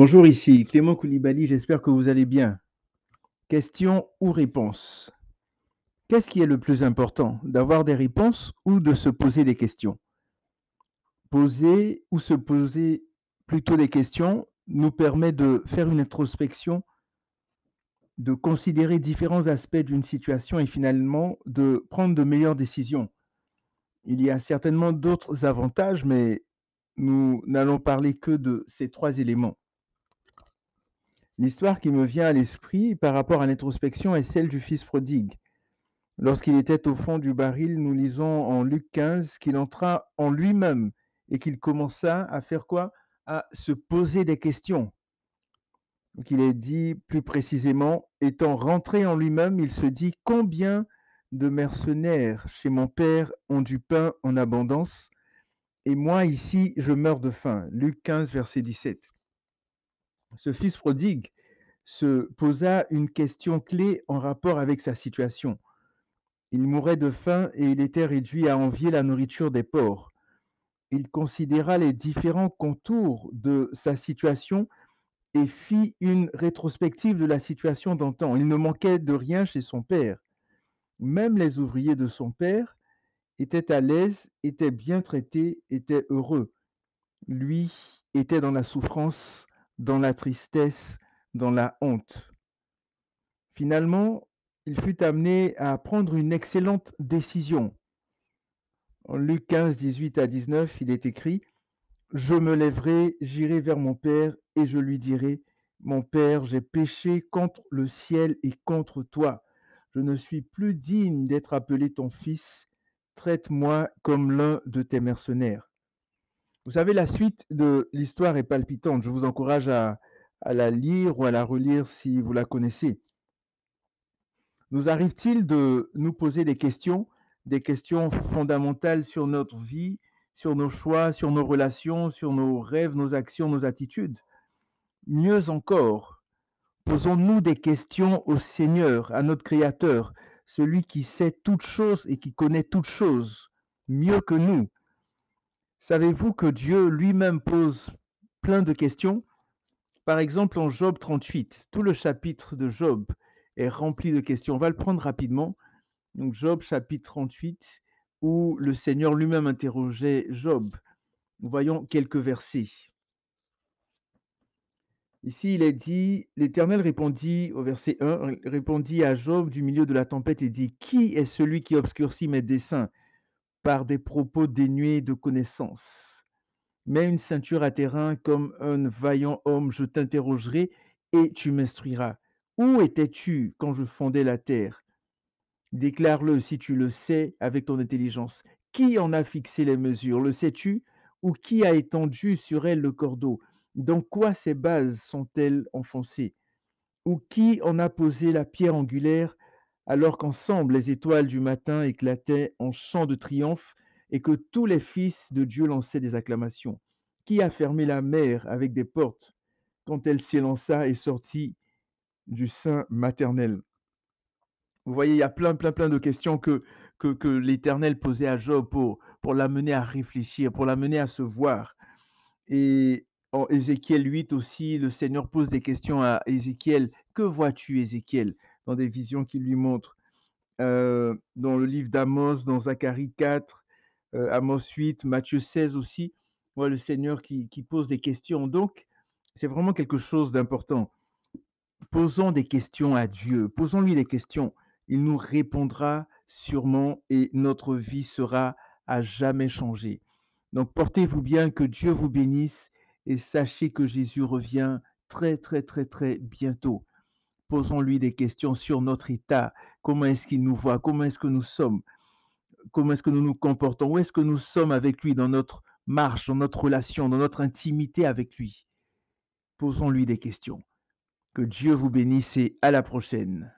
Bonjour, ici Clément Koulibaly, j'espère que vous allez bien. Question ou réponse? Qu'est-ce qui est le plus important, d'avoir des réponses ou de se poser des questions? Poser ou se poser plutôt des questions nous permet de faire une introspection, de considérer différents aspects d'une situation et finalement de prendre de meilleures décisions. Il y a certainement d'autres avantages, mais nous n'allons parler que de ces trois éléments. L'histoire qui me vient à l'esprit par rapport à l'introspection est celle du fils prodigue. Lorsqu'il était au fond du baril, nous lisons en Luc 15 qu'il entra en lui-même et qu'il commença à faire quoi? À se poser des questions. Donc il est dit plus précisément, étant rentré en lui-même, il se dit combien de mercenaires chez mon père ont du pain en abondance et moi ici je meurs de faim. Luc 15, verset 17. Ce fils prodigue se posa une question clé en rapport avec sa situation. Il mourait de faim et il était réduit à envier la nourriture des porcs. Il considéra les différents contours de sa situation et fit une rétrospective de la situation d'antan. Il ne manquait de rien chez son père. Même les ouvriers de son père étaient à l'aise, étaient bien traités, étaient heureux. Lui était dans la souffrance, dans la tristesse, dans la honte. Finalement, il fut amené à prendre une excellente décision. En Luc 15, 18 à 19, il est écrit: Je me lèverai, j'irai vers mon père et je lui dirai: Mon père, j'ai péché contre le ciel et contre toi. Je ne suis plus digne d'être appelé ton fils. Traite-moi comme l'un de tes mercenaires. Vous savez, la suite de l'histoire est palpitante. Je vous encourage à la lire ou à la relire si vous la connaissez. Nous arrive-t-il de nous poser des questions fondamentales sur notre vie, sur nos choix, sur nos relations, sur nos rêves, nos actions, nos attitudes? Mieux encore, posons-nous des questions au Seigneur, à notre Créateur, celui qui sait toutes choses et qui connaît toutes choses mieux que nous. Savez-vous que Dieu lui-même pose plein de questions? Par exemple, en Job 38, tout le chapitre de Job est rempli de questions. On va le prendre rapidement. Donc Job chapitre 38, où le Seigneur lui-même interrogeait Job. Nous voyons quelques versets. Ici, il est dit, l'Éternel répondit au verset 1, répondit à Job du milieu de la tempête et dit, Qui est celui qui obscurcit mes desseins par des propos dénués de connaissance? Mets une ceinture à tes reins comme un vaillant homme, je t'interrogerai et tu m'instruiras. Où étais-tu quand je fondais la terre? Déclare-le si tu le sais avec ton intelligence. Qui en a fixé les mesures? Le sais-tu? Ou qui a étendu sur elle le cordeau? Dans quoi ces bases sont-elles enfoncées? Ou qui en a posé la pierre angulaire alors qu'ensemble les étoiles du matin éclataient en chant de triomphe et que tous les fils de Dieu lançaient des acclamations? Qui a fermé la mer avec des portes quand elle s'élança et sortit du sein maternel? Vous voyez, il y a plein de questions que l'Éternel posait à Job pour l'amener à réfléchir, pour l'amener à se voir. Et en Ézéchiel 8 aussi, le Seigneur pose des questions à Ézéchiel. Que vois-tu, Ézéchiel? Dans des visions qu'il lui montre. Dans le livre d'Amos, dans Zacharie 4, Amos 8, Matthieu 16 aussi. On voit le Seigneur qui pose des questions. Donc, c'est vraiment quelque chose d'important. Posons des questions à Dieu, posons-lui des questions. Il nous répondra sûrement et notre vie sera à jamais changée. Donc portez-vous bien, que Dieu vous bénisse et sachez que Jésus revient très bientôt. Posons-lui des questions sur notre état. Comment est-ce qu'il nous voit? Comment est-ce que nous sommes? Comment est-ce que nous nous comportons? Où est-ce que nous sommes avec lui dans notre marche, dans notre relation, dans notre intimité avec lui? Posons-lui des questions. Que Dieu vous bénisse et à la prochaine.